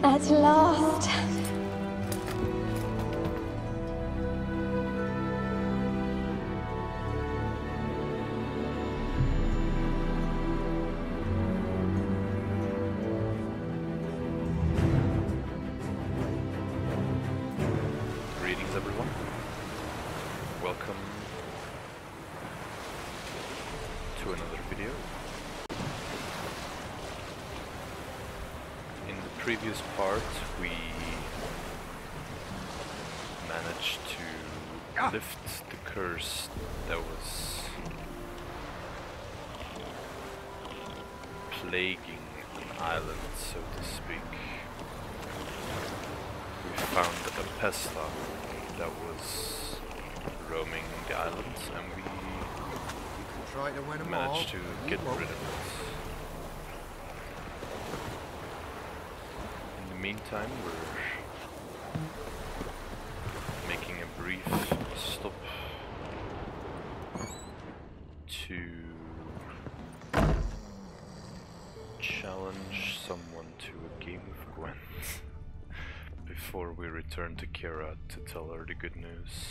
At last. Greetings everyone. Welcome to another video. In the previous part we managed to lift the curse that was plaguing an island, so to speak. We found a pesta that was roaming the islands, and we managed to get rid of it. In the meantime, we're making a brief stop to challenge someone to a game of Gwent before we return to Keira to tell her the good news.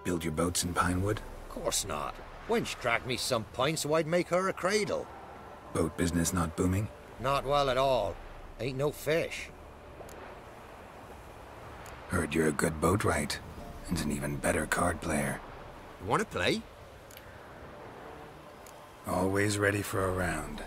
Build your boats in Pinewood? Course not. Wench dragged me some pine so I'd make her a cradle. Boat business not booming? Not well at all. Ain't no fish. Heard you're a good boatwright, and an even better card player. You wanna play? Always ready for a round.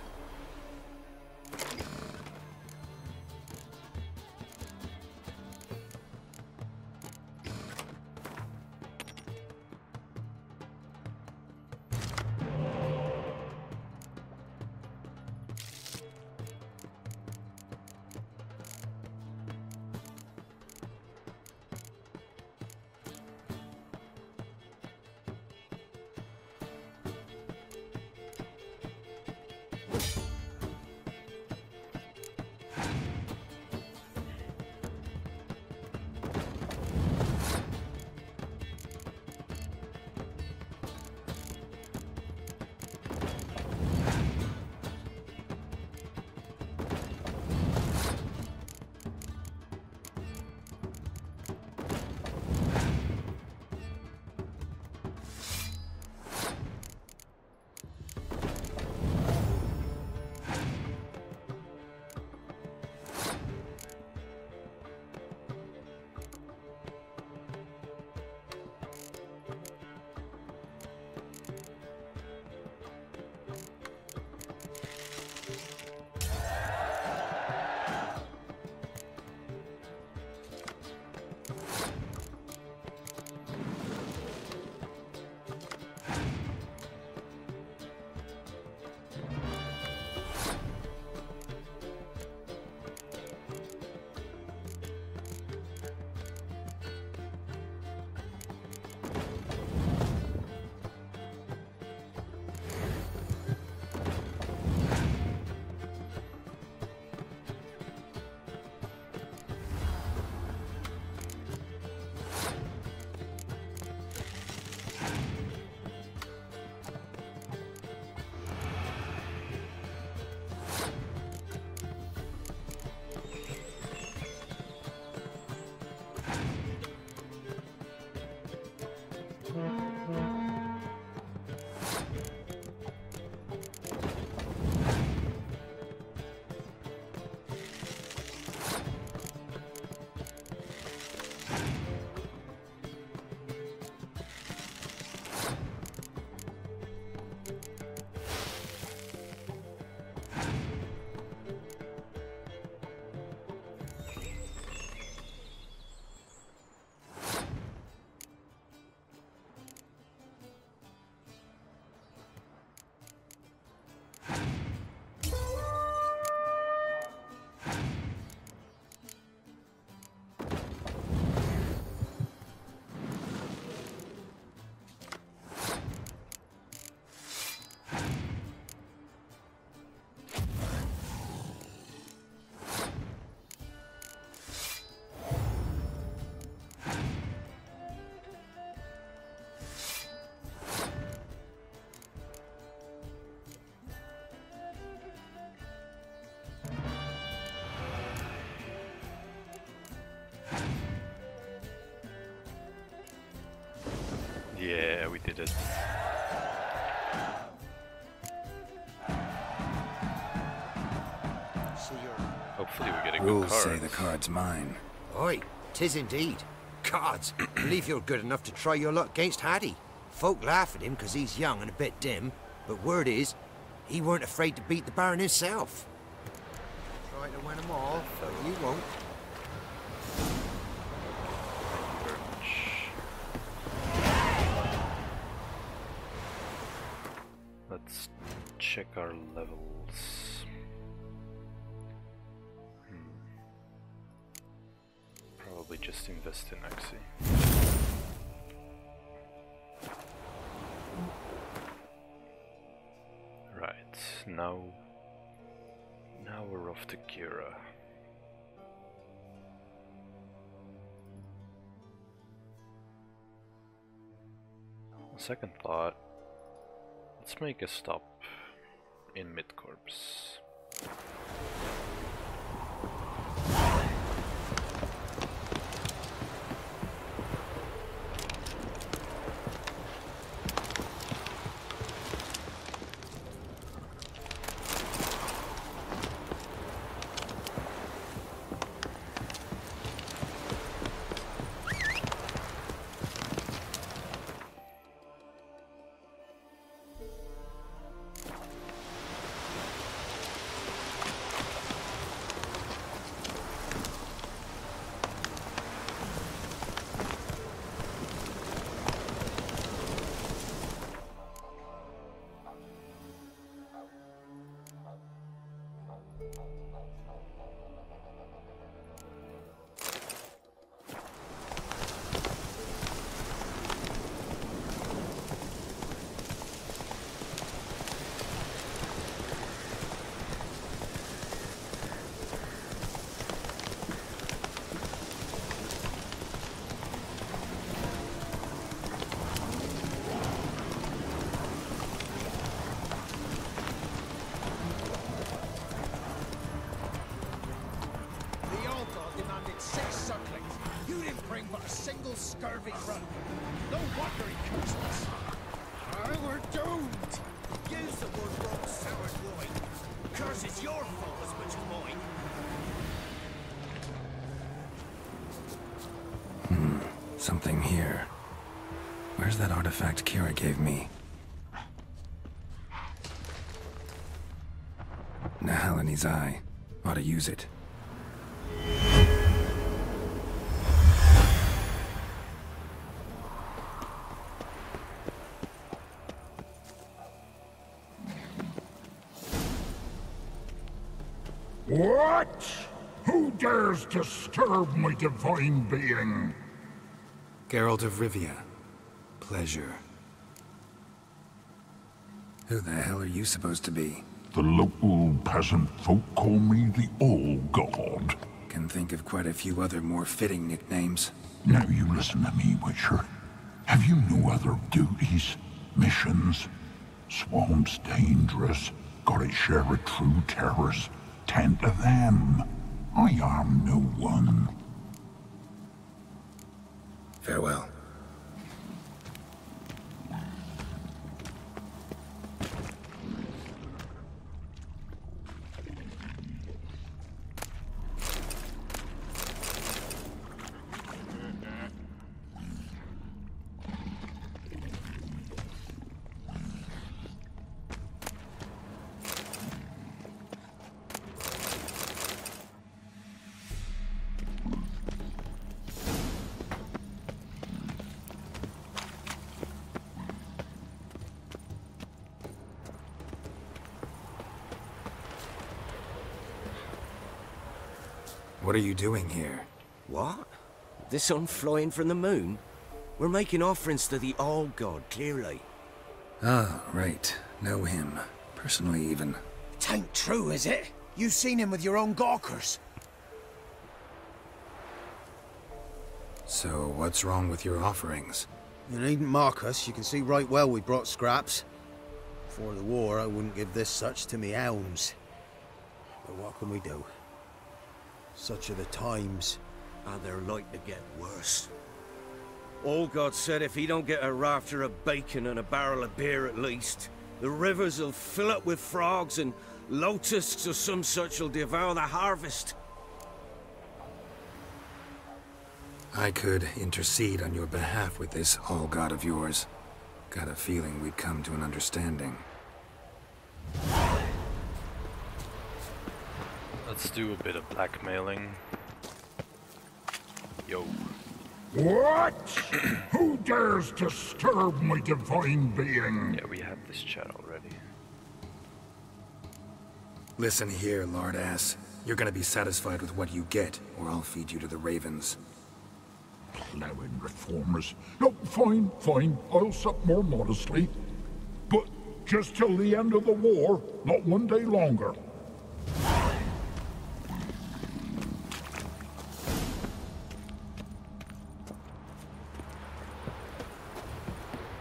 Yeah, we did it. Hopefully we get a good Rules card. say the card's mine. Oi, 'tis indeed. Cards, believe you're good enough to try your luck against Hattie. Folk laugh at him 'cause he's young and a bit dim, but word is, he weren't afraid to beat the Baron himself. Try to win them all, but you won't. Very much. Let's check our levels. Probably just invest in Axie. Right, now we're off to Keira. On second thought, let's make a stop in Midcorps. Scurvy run. No wonder he cursed us. We're doomed. Use the word wrong soured wine. Curse is your fault as much as mine. Something here. Where's that artifact Keira gave me? Nahalani's eye. Ought to use it. What? Who dares disturb my divine being? Geralt of Rivia. Pleasure. Who the hell are you supposed to be? The local peasant folk call me the All-God. Can think of quite a few other more fitting nicknames. Now you listen to me, Witcher. Have you no other duties? Missions? Swamp's dangerous. Gotta share a true terrace. Tend to them. I am no one. Farewell. What are you doing here? What? The sun flying from the moon? We're making offerings to the All-God, clearly. Ah, right. Know him. Personally, even. Tain't true, is it? You've seen him with your own gawkers. So, what's wrong with your offerings? You needn't mock us. You can see right well we brought scraps. Before the war, I wouldn't give this such to me hounds. But what can we do? Such are the times. And they're like to get worse. Old God said if he don't get a rafter of bacon and a barrel of beer at least, the rivers will fill up with frogs and locusts or some such will devour the harvest. I could intercede on your behalf with this all-god of yours. Got a feeling we'd come to an understanding. Let's do a bit of blackmailing. Yo. What? Who dares disturb my divine being? Yeah, we had this chat already. Listen here, lard ass. You're gonna be satisfied with what you get, or I'll feed you to the ravens. Plowing reformers. No, fine, fine. I'll sup more modestly. But just till the end of the war, not one day longer.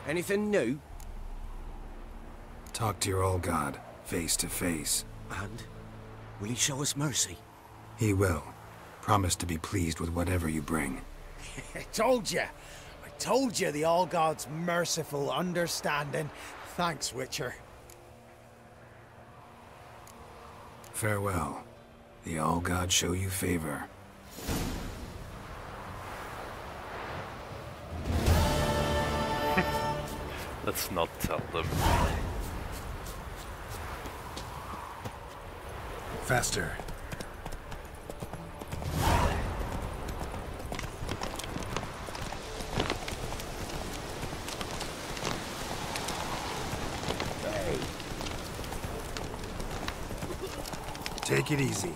Anything new? Talk to your old god, face to face. And will he show us mercy? He will. Promise to be pleased with whatever you bring. I told you the All-God's merciful, understanding. Thanks, Witcher. Farewell. The All-God show you favor. Let's not tell them. Faster. Take it easy.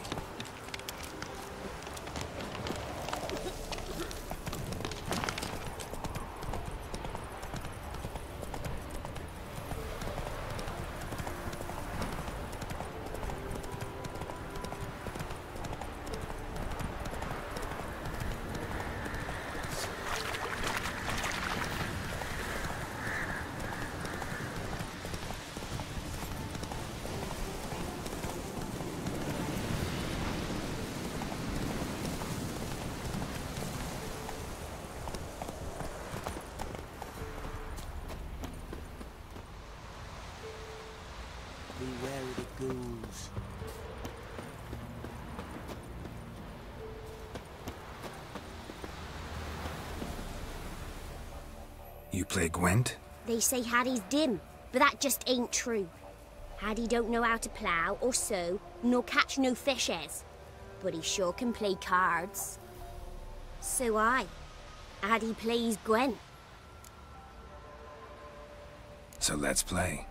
Beware of the ghouls. You play Gwent? They say Hattie's dim, but that just ain't true. Hattie don't know how to plough or sew, nor catch no fishes. But he sure can play cards. So Hattie plays Gwent. So let's play.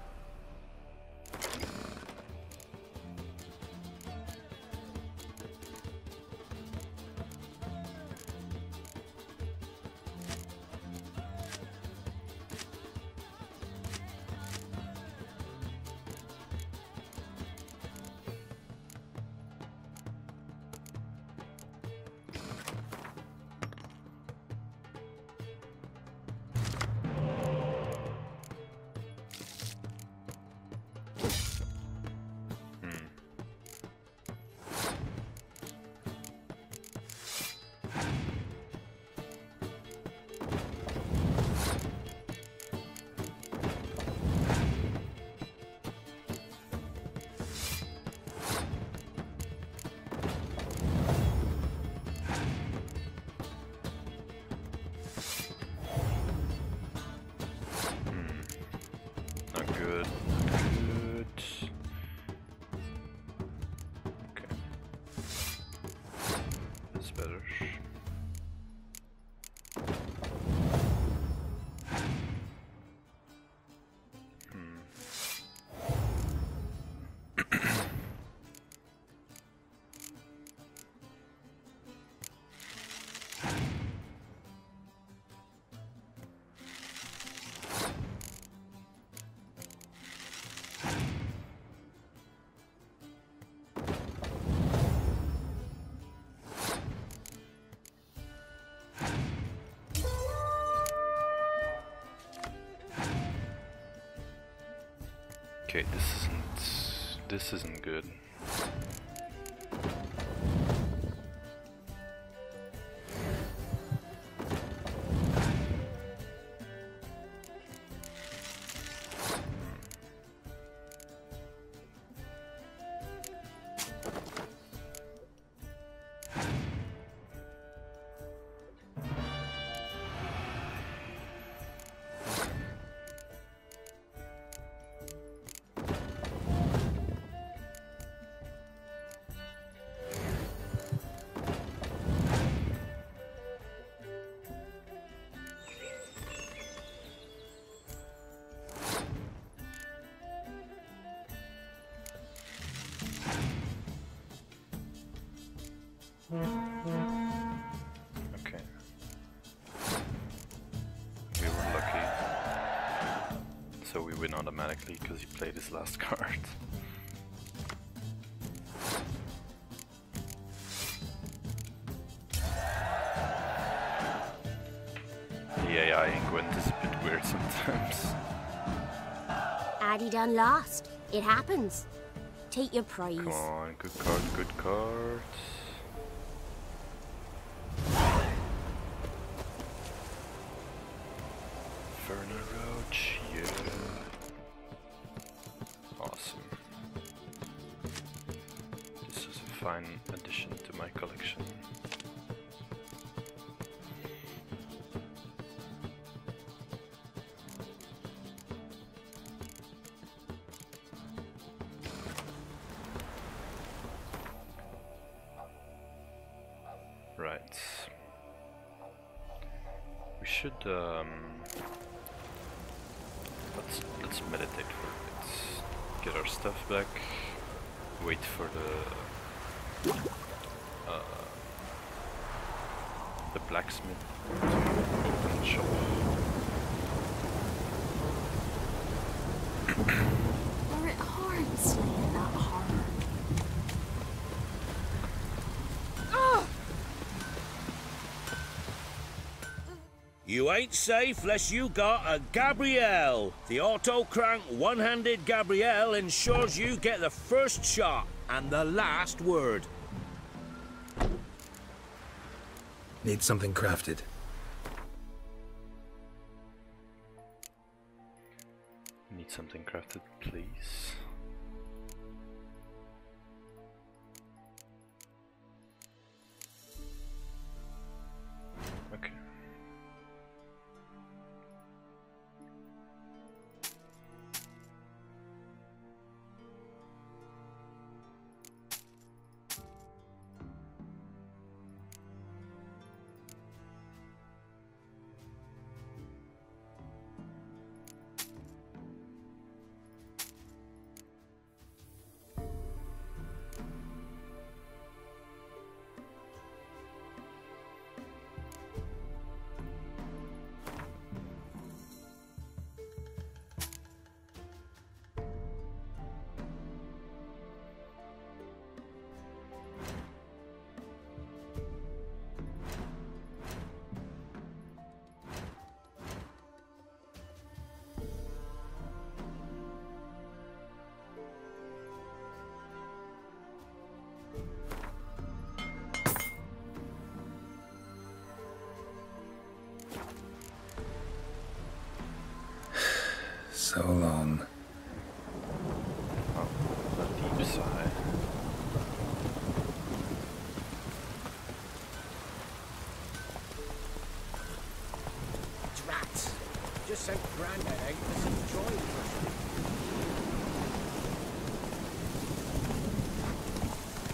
Okay, this isn't good. so we win automatically because he played his last card. The AI in Gwent is a bit weird sometimes. Addy done lost. It happens. Take your prize. Come on, good card, good card. Inferno Roach, yeah. Awesome. This is a fine addition to my collection. Right. We should let's meditate for a bit. Get our stuff back. Wait for the blacksmith to open the shop. Or it hard slaying that hard. You ain't safe less you got a Gabrielle. The auto-crank one-handed Gabrielle ensures you get the first shot and the last word. Need something crafted. Need something crafted, please. Okay. So long. Oh, a deep sigh. Drats. Just sent Grandad out for some drawing brushing.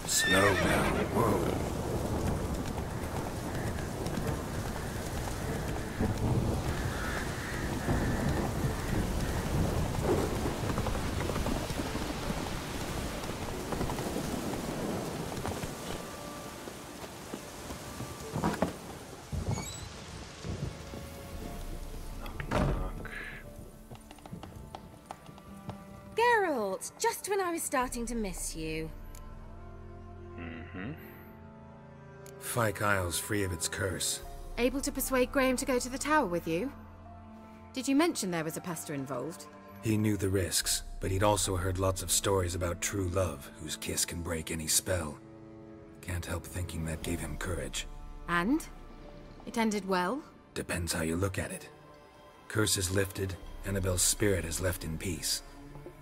Slow down. Whoa. Just when I was starting to miss you. Fyke Isle's free of its curse. Able to persuade Graham to go to the tower with you? Did you mention there was a pester involved? He knew the risks, but he'd also heard lots of stories about true love, whose kiss can break any spell. Can't help thinking that gave him courage. And? It ended well? Depends how you look at it. Curse is lifted, Annabelle's spirit is left in peace.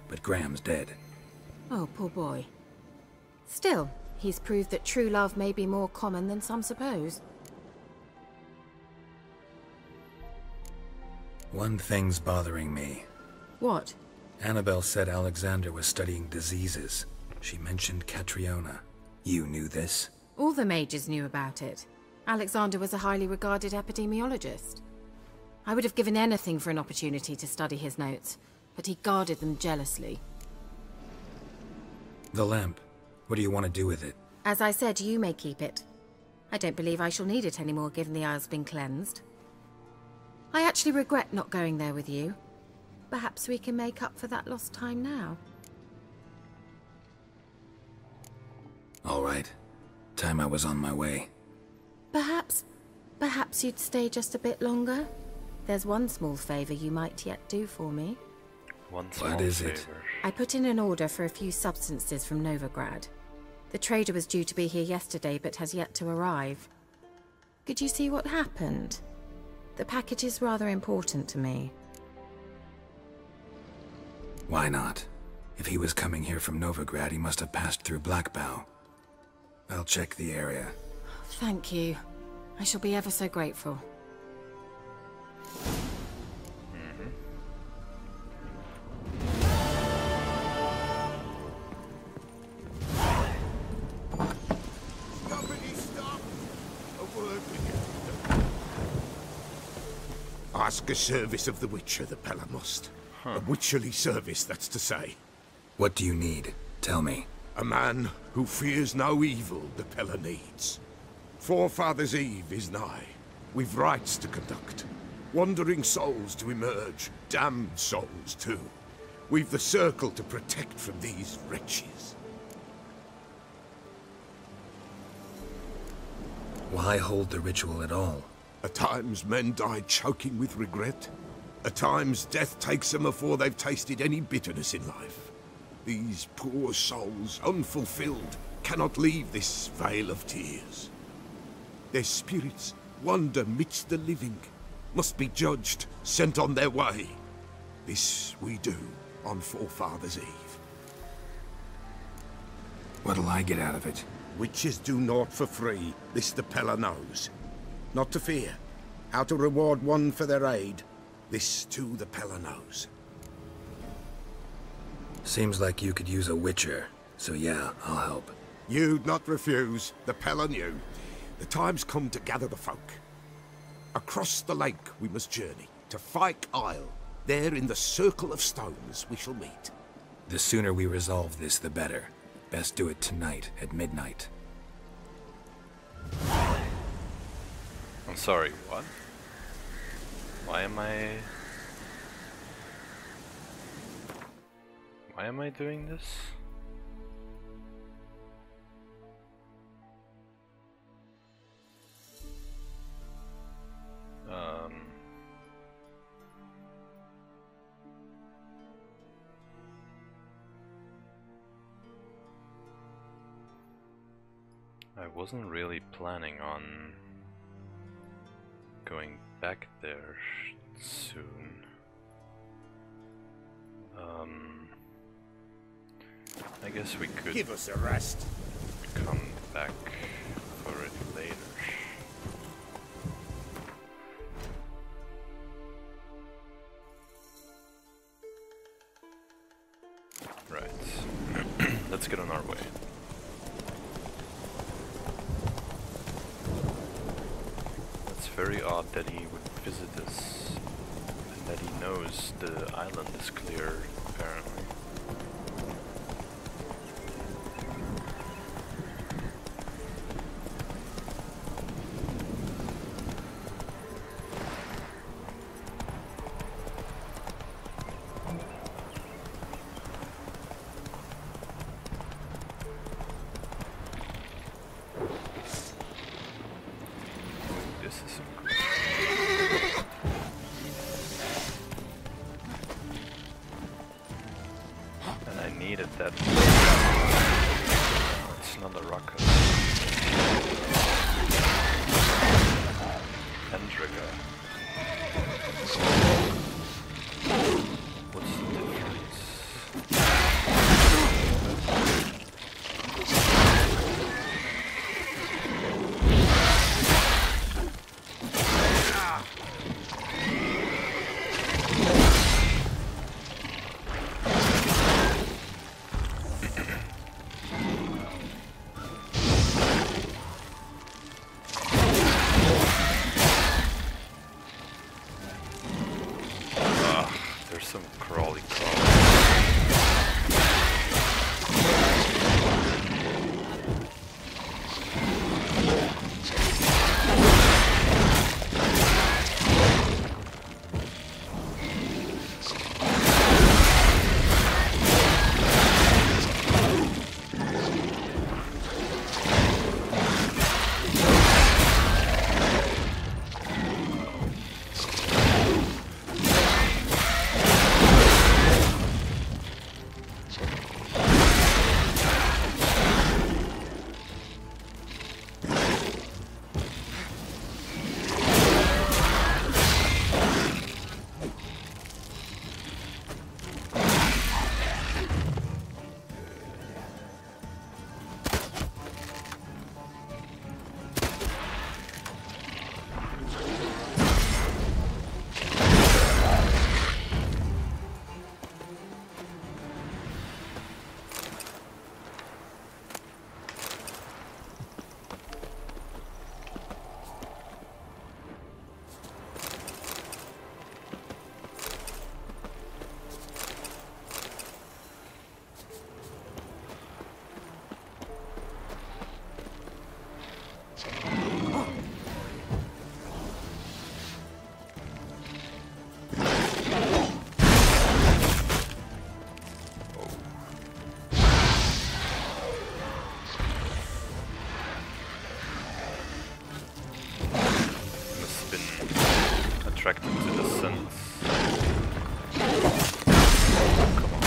But Graham's dead. Oh, poor boy. Still, he's proved that true love may be more common than some suppose. One thing's bothering me. What? Annabelle said Alexander was studying diseases. She mentioned Catriona. You knew this? All the mages knew about it. Alexander was a highly regarded epidemiologist. I would have given anything for an opportunity to study his notes, but he guarded them jealously. The lamp. What do you want to do with it? As I said, you may keep it. I don't believe I shall need it anymore, given the Isle's been cleansed. I actually regret not going there with you. Perhaps we can make up for that lost time now. All right. Time I was on my way. Perhaps you'd stay just a bit longer? There's one small favor you might yet do for me. What is it? I put in an order for a few substances from Novigrad. The trader was due to be here yesterday, but has yet to arrive. Could you see what happened? The package is rather important to me. Why not? If he was coming here from Novigrad, he must have passed through Blackbow. I'll check the area. Thank you. I shall be ever so grateful. Stop! A word with you. Ask a service of the Witcher, the peller must. A witcherly service, that's to say. What do you need? Tell me. A man who fears no evil the peller needs. Forefathers' Eve is nigh. We've rites to conduct. Wandering souls to emerge. Damned souls, too. We've the circle to protect from these wretches. Why hold the ritual at all? At times men die choking with regret. At times death takes them before they've tasted any bitterness in life. These poor souls, unfulfilled, cannot leave this vale of tears. Their spirits wander midst the living, must be judged, sent on their way. This we do on Forefathers' Eve. What'll I get out of it? Witches do naught for free, this the peller knows. Not to fear. How to reward one for their aid, this too the peller knows. Seems like you could use a witcher, so yeah, I'll help. You'd not refuse, the peller knew. The time's come to gather the folk. Across the lake we must journey, to Fyke Isle. There in the circle of stones we shall meet. The sooner we resolve this, the better. Best do it tonight, at midnight. I'm sorry, what? Why am I doing this? I wasn't really planning on going back there soon. I guess we could give us a rest. Come back for it later. Right. Let's get on our way. It's very odd that he would visit us and that he knows the island is clear, apparently. attracted to the scents. Come on.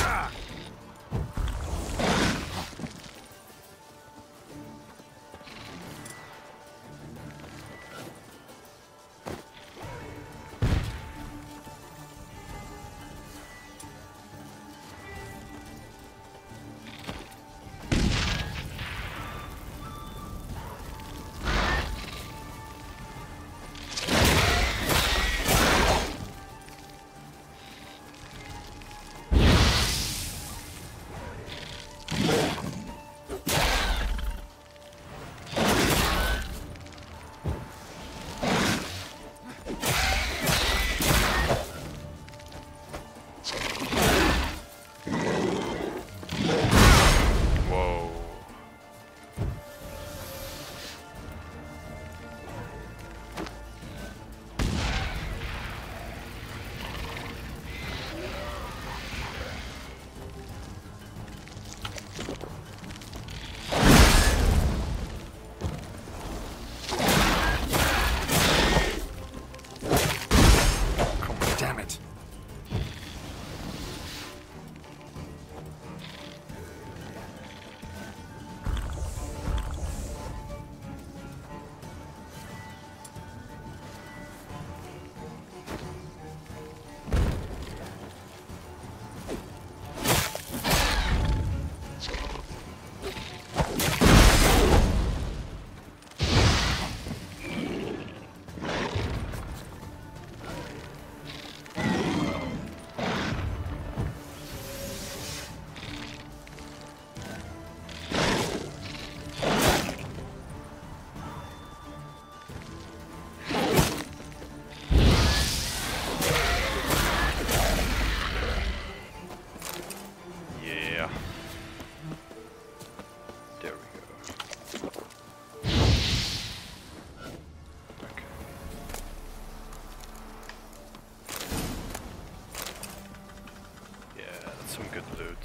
Some good loot.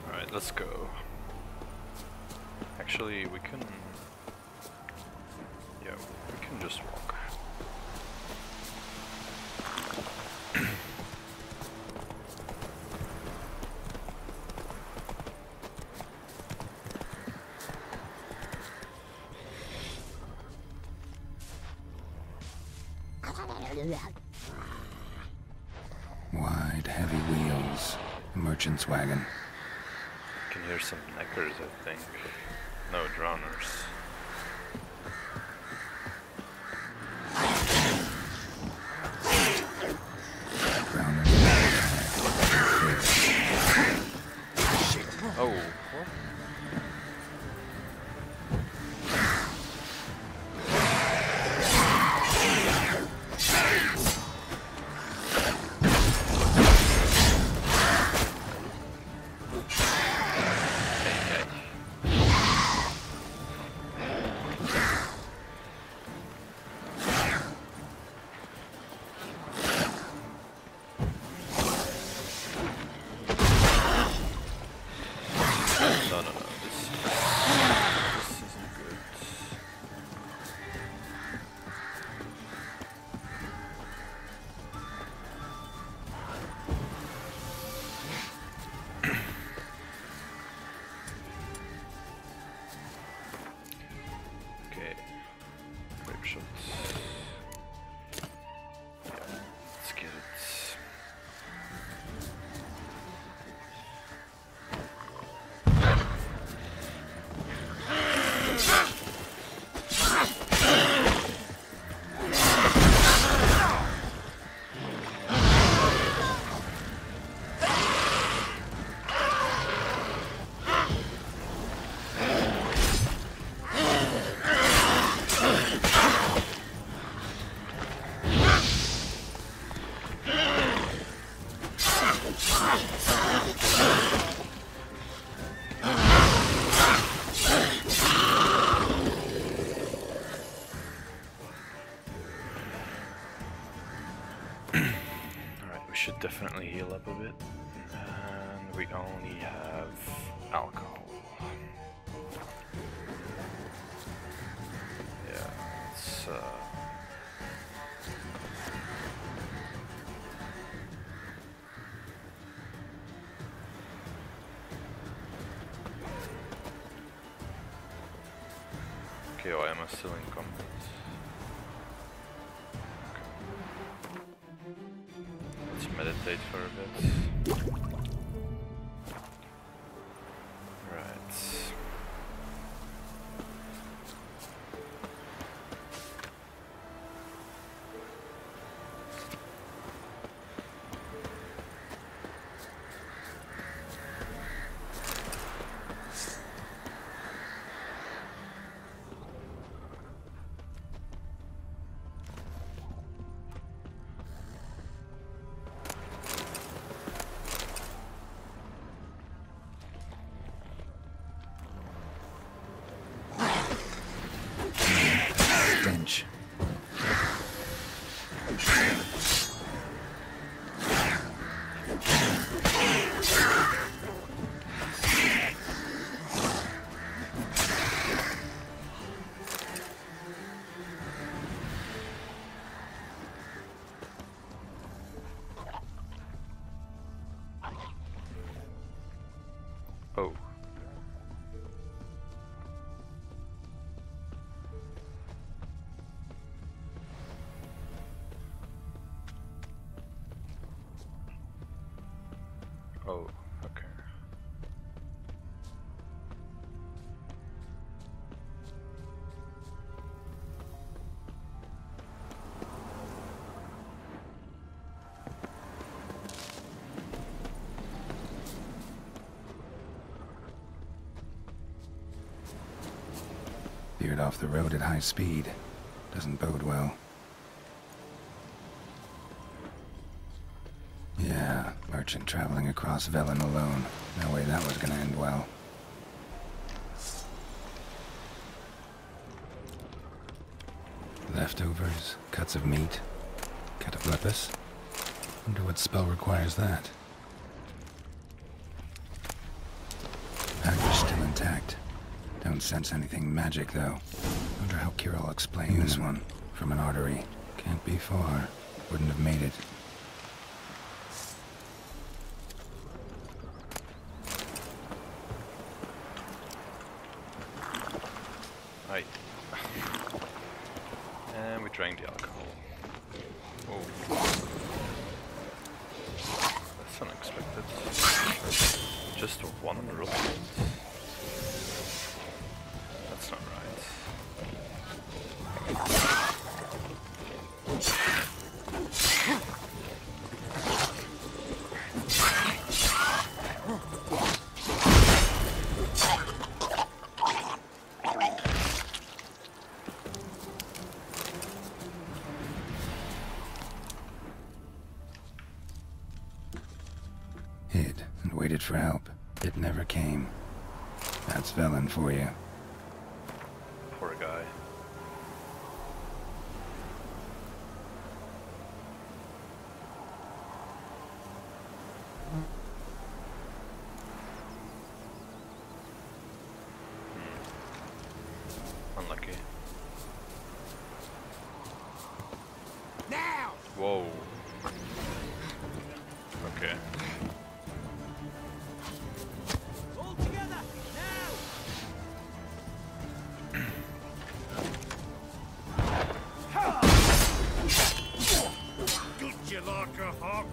Alright, let's go. Actually, we can... yeah, we can just walk. Wide, heavy wheels. Merchant's wagon. I can hear some neckers, I think. No, drowners. Oh, what? Should definitely heal up a bit, and we only have alcohol. Okay, why am I still in combat? Okay. Let's meditate for a bit. Right. Stench. Oh. Oh, okay. Veered off the road at high speed. Doesn't bode well. Yeah, merchant traveling across Velen alone. No way that was gonna end well. Leftovers, cuts of meat, cataplepis. Wonder what spell requires that. Package still intact. Don't sense anything magic though. Wonder how Keira will explain this one. From an artery. Can't be far. Wouldn't have made it. Right. And we drank the alcohol. Oh. That's unexpected. Just one roll. That's not right. Hid and waited for help. It never came. That's Velen for you. Poor guy. Unlucky. Now! Whoa. Okay. All together! Now! Good you like a hog?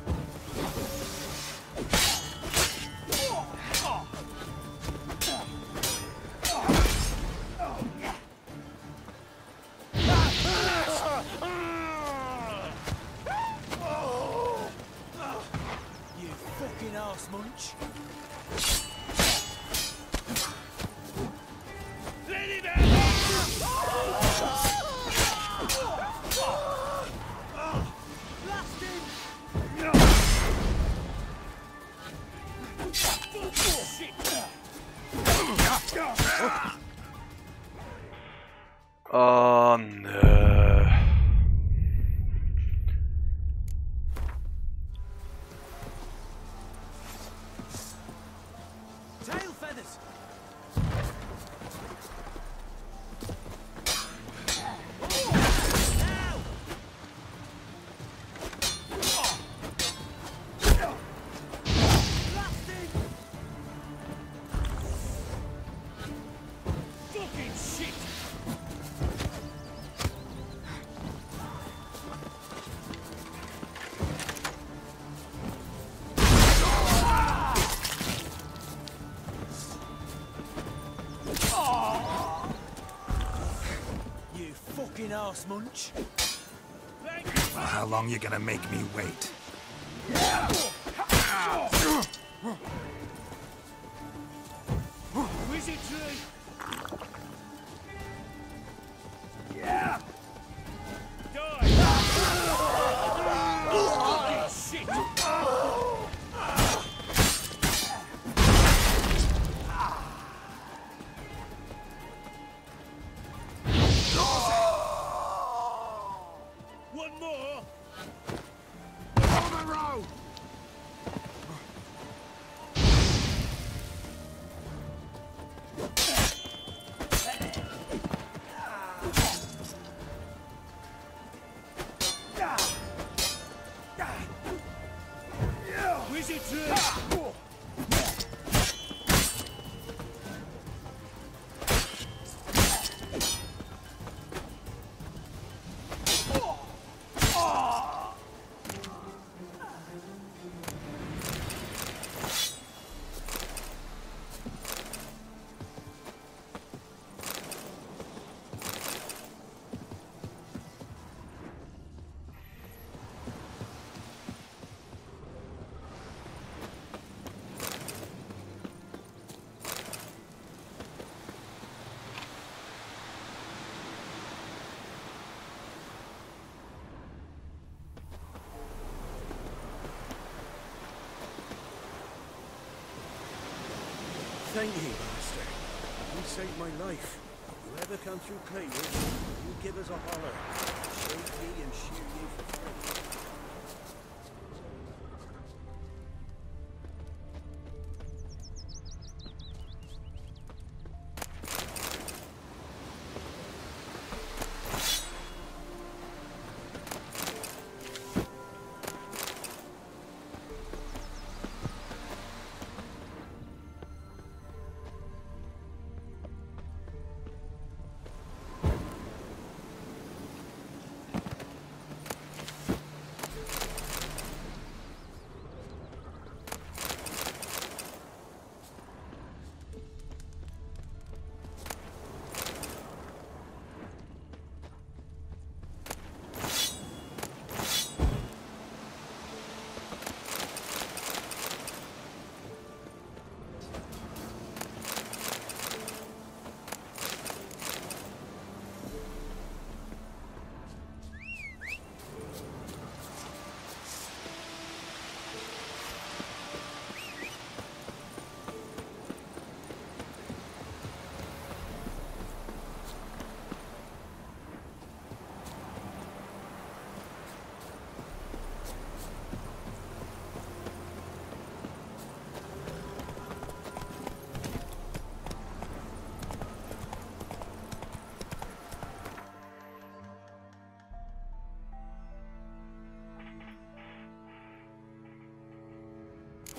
You fucking arse munch! Let it Blast him! Oh no. Tail feathers! Now! Blast him! Fucking shit! fucking arse munch. Well, how long you gonna make me wait? Wizardry! Yeah! Die! Shit! One more! On the road! Wizardry! Thank you, Master. You saved my life. If you ever come through Claywood, you give us a holler. Shake ye and shear ye for free.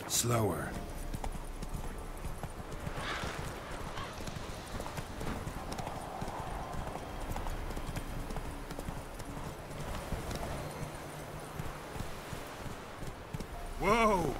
Slower. Whoa!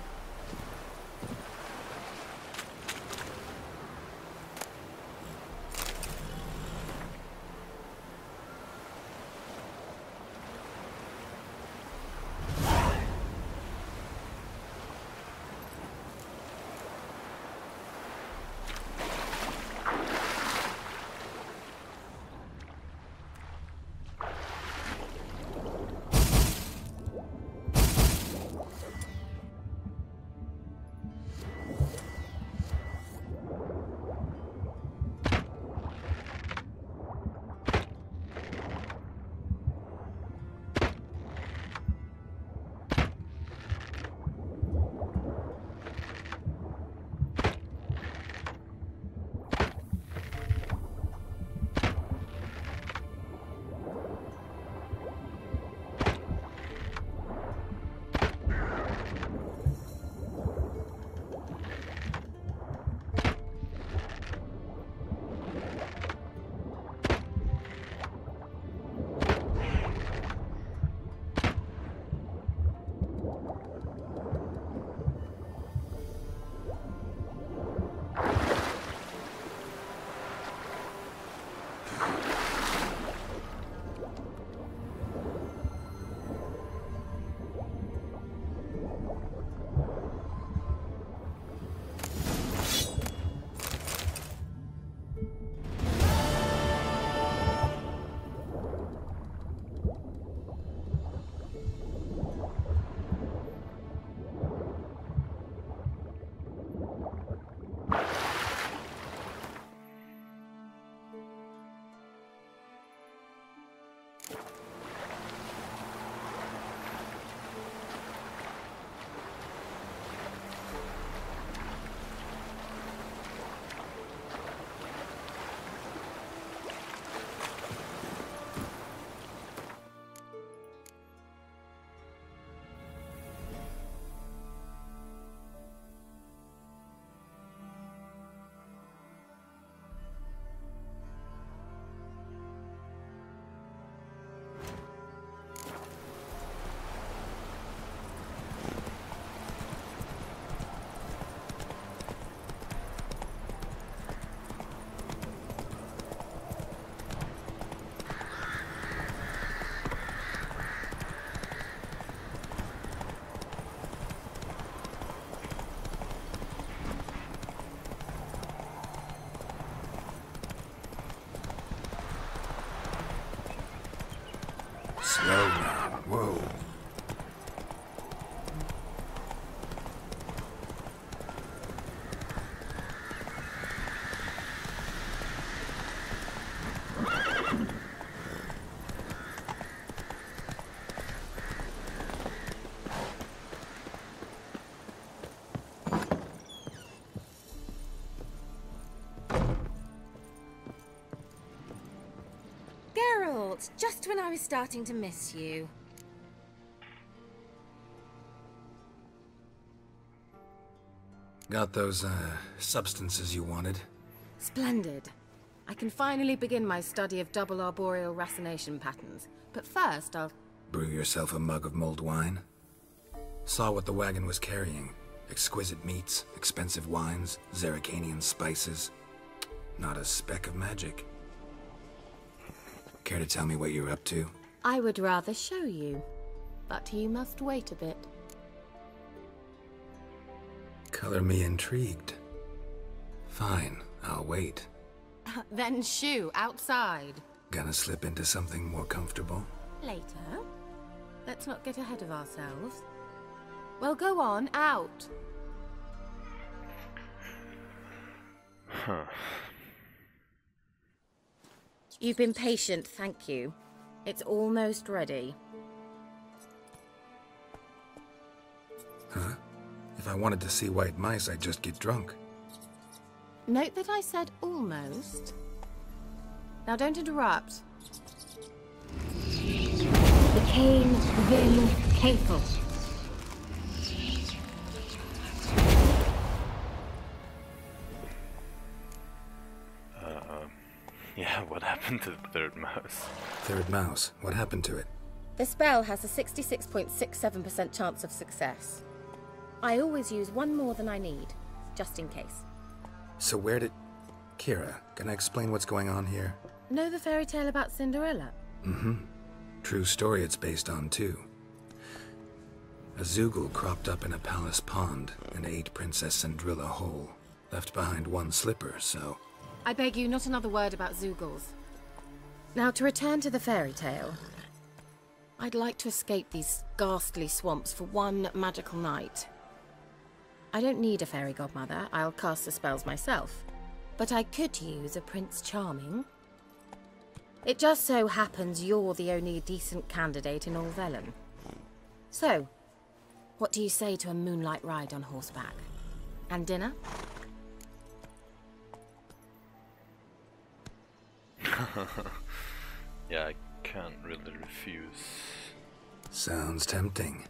Slow now. Whoa. Just when I was starting to miss you. Got those, substances you wanted? Splendid. I can finally begin my study of double arboreal racination patterns. But first, I'll... Brew yourself a mug of mulled wine? Saw what the wagon was carrying. Exquisite meats, expensive wines, Zerrikanian spices. Not a speck of magic. Care to tell me what you're up to? I would rather show you, but you must wait a bit. Color me intrigued. Fine, I'll wait. Then shoo, outside. Gonna slip into something more comfortable? Later. Let's not get ahead of ourselves. Well, go on, out. Huh. You've been patient, thank you. It's almost ready. Huh? If I wanted to see white mice, I'd just get drunk. Note that I said almost. Now don't interrupt. The Cain Vin Kefil. Yeah, what happened to the third mouse? Third mouse, what happened to it? The spell has a 66.67% chance of success. I always use one more than I need, just in case. So where did... Keira, can I explain what's going on here? Know the fairy tale about Cinderella? Mm-hmm. True story it's based on, too. A Zoogle cropped up in a palace pond and ate Princess Cinderella whole. Left behind one slipper, so... I beg you, not another word about Zoogles. Now, to return to the fairy tale. I'd like to escape these ghastly swamps for one magical night. I don't need a fairy godmother, I'll cast the spells myself. But I could use a Prince Charming. It just so happens you're the only decent candidate in all Velen. So, what do you say to a moonlight ride on horseback? And dinner? Yeah, I can't really refuse. Sounds tempting.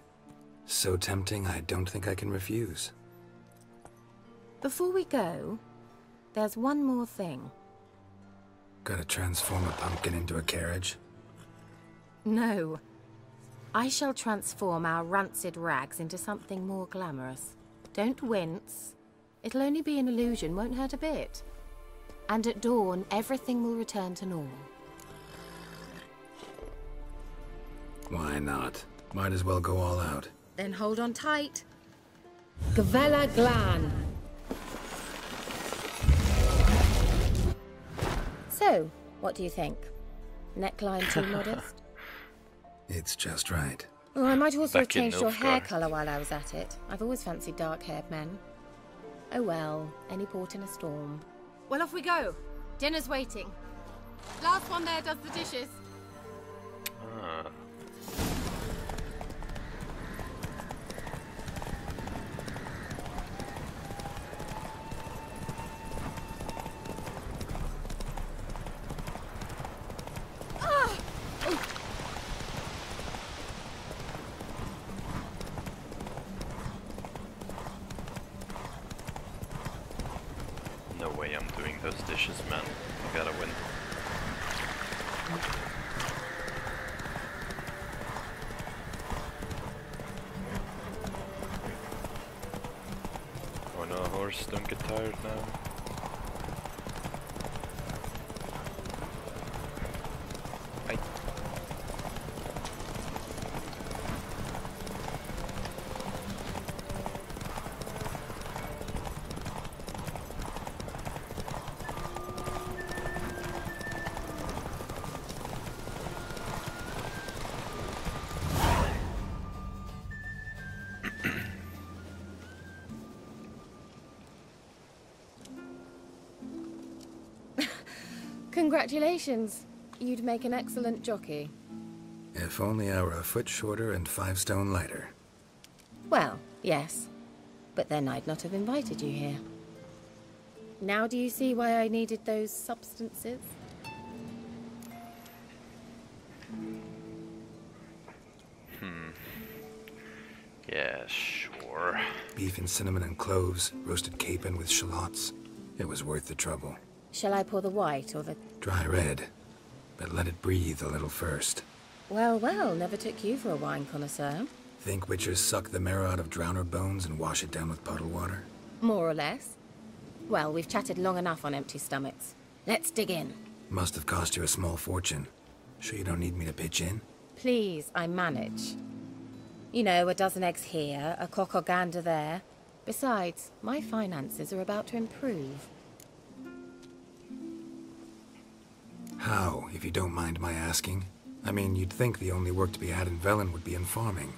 So tempting, I don't think I can refuse. Before we go, there's one more thing. Gotta transform a pumpkin into a carriage? No. I shall transform our rancid rags into something more glamorous. Don't wince. It'll only be an illusion, won't hurt a bit. And at dawn, everything will return to normal. Why not? Might as well go all out. Then hold on tight. Gavella Glan. So, what do you think? Neckline too modest? It's just right. Oh, I might also have Back in changed your hair Nilfgaard. colour while I was at it. I've always fancied dark-haired men. Oh well, any port in a storm. Well, off we go. Dinner's waiting. Last one there does the dishes. Ah. No way I'm doing those dishes, man. I gotta win. Oh no, horse, don't get tired now. I... Congratulations. You'd make an excellent jockey. If only I were a foot shorter and 5 stone lighter. Well, yes. But then I'd not have invited you here. Now do you see why I needed those substances? Yeah, sure. Beef and cinnamon and cloves, roasted capon with shallots. It was worth the trouble. Shall I pour the white or the... Dry red, but let it breathe a little first. Well, well, never took you for a wine connoisseur. Think witchers suck the marrow out of drowner bones and wash it down with puddle water? More or less. Well, we've chatted long enough on empty stomachs. Let's dig in. Must have cost you a small fortune. Sure you don't need me to pitch in? Please, I manage. You know, a dozen eggs here, a cock or gander there. Besides, my finances are about to improve. How, if you don't mind my asking? I mean, you'd think the only work to be had in Velen would be in farming.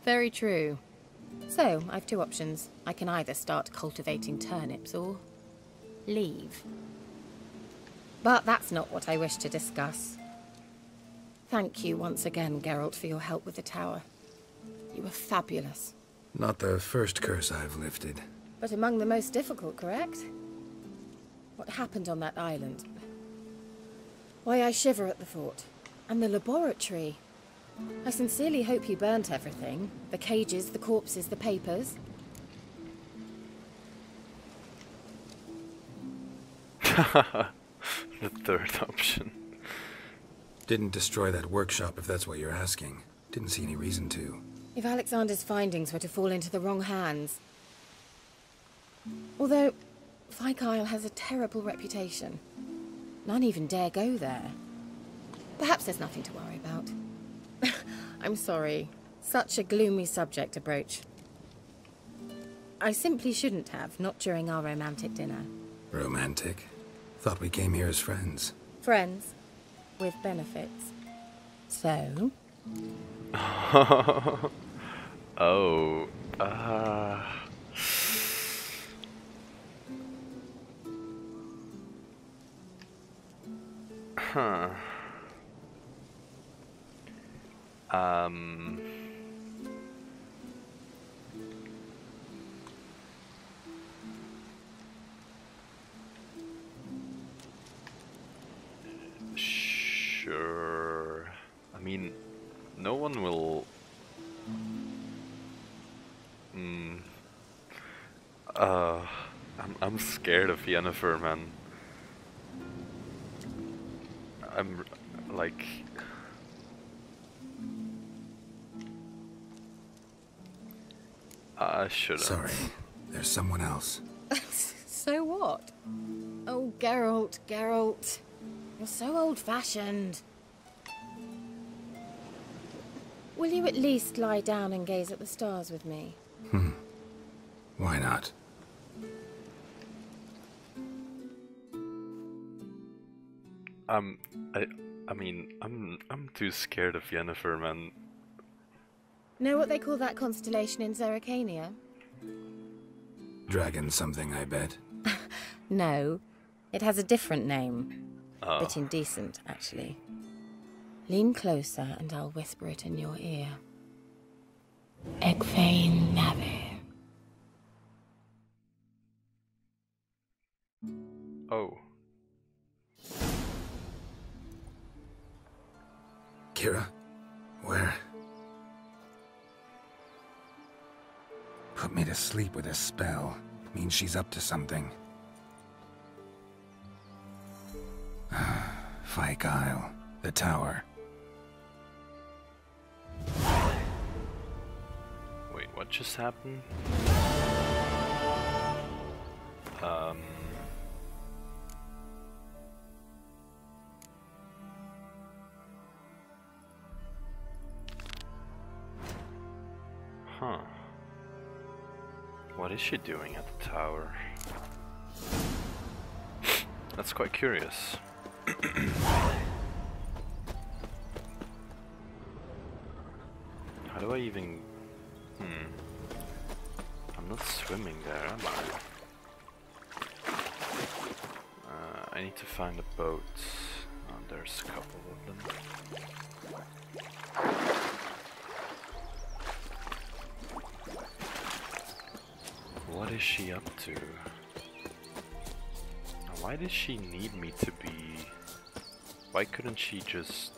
Very true. So, I've 2 options. I can either start cultivating turnips or... leave. But that's not what I wish to discuss. Thank you once again, Geralt, for your help with the tower. You were fabulous. Not the first curse I've lifted. But among the most difficult, correct? What happened on that island? Why, I shiver at the thought. And the laboratory. I sincerely hope you burnt everything. The cages, the corpses, the papers. The third option. Didn't destroy that workshop, if that's what you're asking. Didn't see any reason to. If Alexander's findings were to fall into the wrong hands... Although, Fyke Isle has a terrible reputation. None even dare go there. Perhaps there's nothing to worry about. I'm sorry. Such a gloomy subject to broach. I simply shouldn't have, not during our romantic dinner. Romantic? Thought we came here as friends. Friends. With benefits. So? Oh, huh. Sure. I mean, no one will... I'm scared of Yennefer, man. I'm like... I shouldn't. Sorry, there's someone else. So what? Oh, Geralt, Geralt. You're so old-fashioned. Will you at least lie down and gaze at the stars with me? Why not? I mean, I'm too scared of Yennefer, man. Know what they call that constellation in Zerrikania? Dragon something, I bet. No, it has a different name. Bit indecent, actually. Lean closer and I'll whisper it in your ear. Egfain Nave. Oh. Keira? Where? Put me to sleep with a spell. Means she's up to something. Fyke Isle. The tower. Wait, what just happened? Huh. What is she doing at the tower? That's quite curious. How do I even... I'm not swimming there, am I? I need to find a boat. Oh, there's a couple of them. What is she up to? Why does she need me to be... Why couldn't she just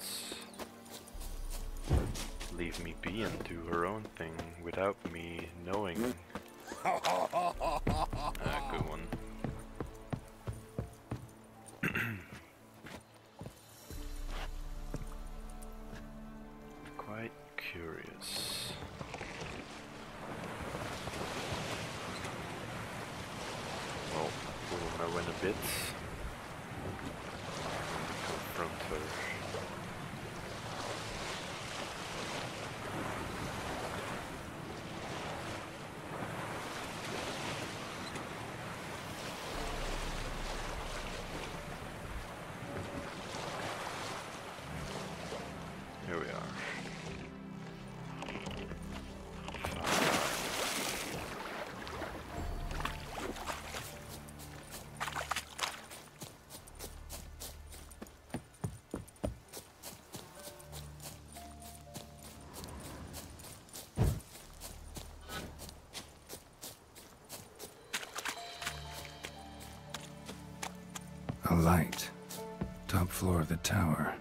leave me be and do her own thing without me knowing? Good one. Quite curious. Well, we'll know in a bit. Confront her. Here we are. A light. Top floor of the tower.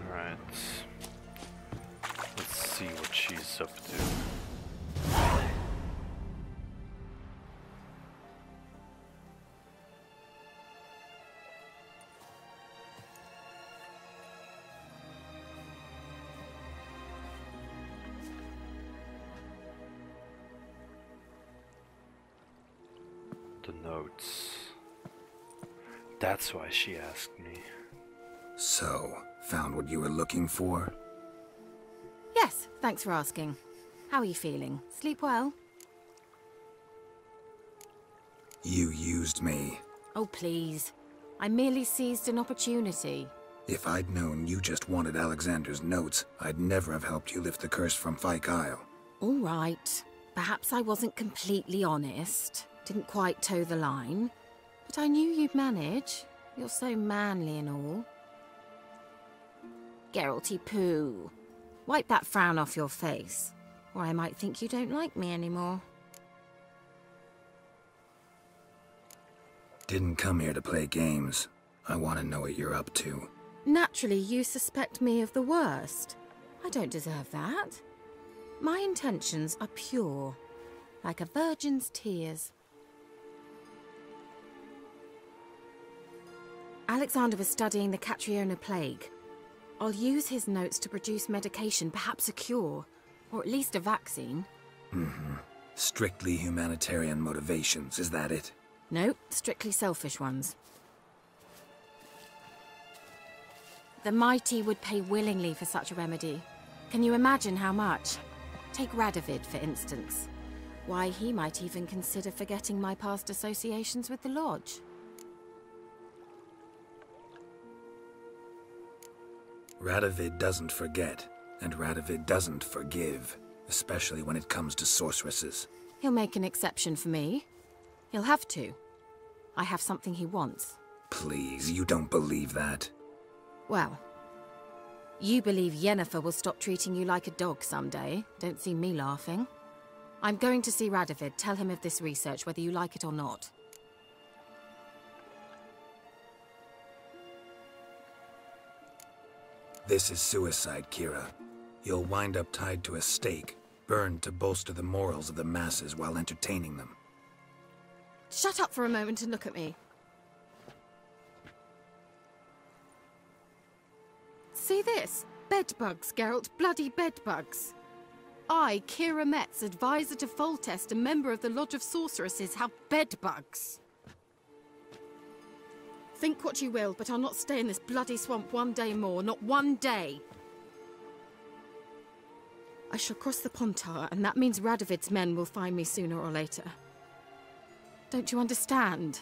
Alright. Let's see what she's up to. The notes. That's why she asked me. So, found what you were looking for? Yes, thanks for asking. How are you feeling? Sleep well? You used me. Oh, please. I merely seized an opportunity. If I'd known you just wanted Alexander's notes, I'd never have helped you lift the curse from Fyke Isle. All right. Perhaps I wasn't completely honest. Didn't quite toe the line. But I knew you'd manage. You're so manly and all. Geralty poo. Wipe that frown off your face, or I might think you don't like me anymore. Didn't come here to play games. I want to know what you're up to. Naturally, you suspect me of the worst. I don't deserve that. My intentions are pure, like a virgin's tears. Alexander was studying the Catriona plague. I'll use his notes to produce medication, perhaps a cure, or at least a vaccine. Strictly humanitarian motivations, is that it? Nope, strictly selfish ones. The mighty would pay willingly for such a remedy. Can you imagine how much? Take Radovid, for instance. Why, he might even consider forgetting my past associations with the Lodge. Radovid doesn't forget, And Radovid doesn't forgive, especially when it comes to sorceresses. He'll make an exception for me. He'll have to. I have something he wants. Please, you don't believe that. Well, you believe Yennefer will stop treating you like a dog someday. Don't see me laughing. I'm going to see Radovid, tell him of this research, whether you like it or not. This is suicide, Keira. You'll wind up tied to a stake, burned to bolster the morals of the masses while entertaining them. Shut up for a moment and look at me. See this? Bedbugs, Geralt. Bloody bedbugs. I, Keira Metz, advisor to Foltest and member of the Lodge of Sorceresses, have bedbugs. Think what you will, but I'll not stay in this bloody swamp one day more. Not one day. I shall cross the Pontar, and that means Radovid's men will find me sooner or later. Don't you understand?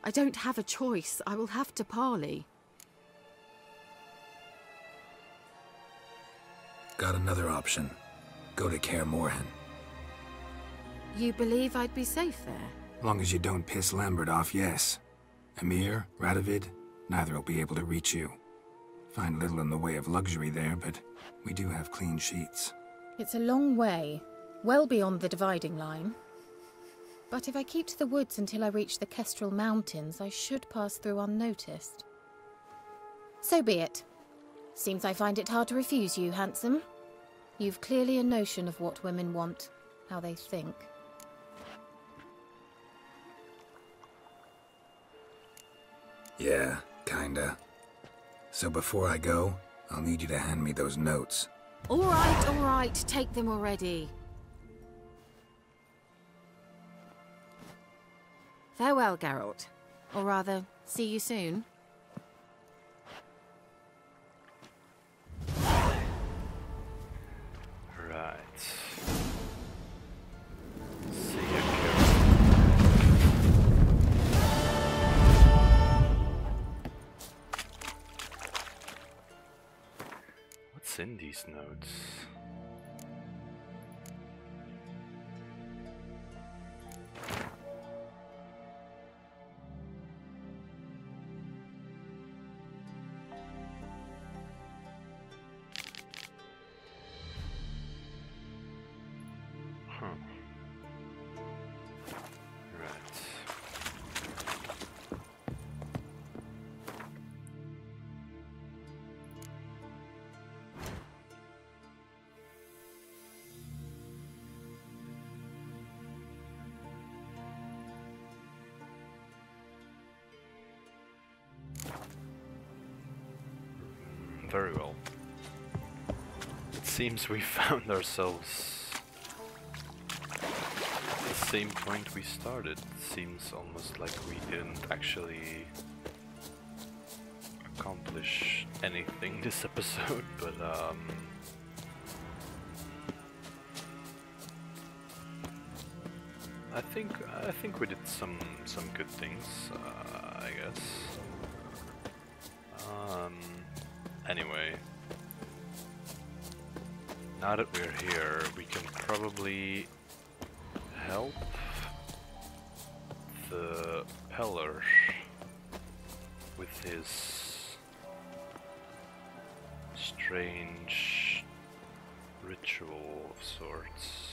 I don't have a choice. I will have to parley. Got another option. Go to Kaer Morhen. You believe I'd be safe there? Long as you don't piss Lambert off, yes. Emir, Radovid, neither will be able to reach you. Find little in the way of luxury there, but we do have clean sheets. It's a long way, well beyond the dividing line. But if I keep to the woods until I reach the Kestrel Mountains, I should pass through unnoticed. So be it. Seems I find it hard to refuse you, handsome. You've clearly a notion of what women want, how they think. Yeah, kinda. So before I go, I'll need you to hand me those notes. All right, take them already. Farewell, Geralt. Or rather, see you soon. Right. See you, What's in these notes? Very well. It seems we found ourselves at the same point we started. It seems almost like we didn't actually accomplish anything this episode, but I think we did some good things, I guess. Anyway, now that we're here, we can probably help the peller with his strange ritual of sorts.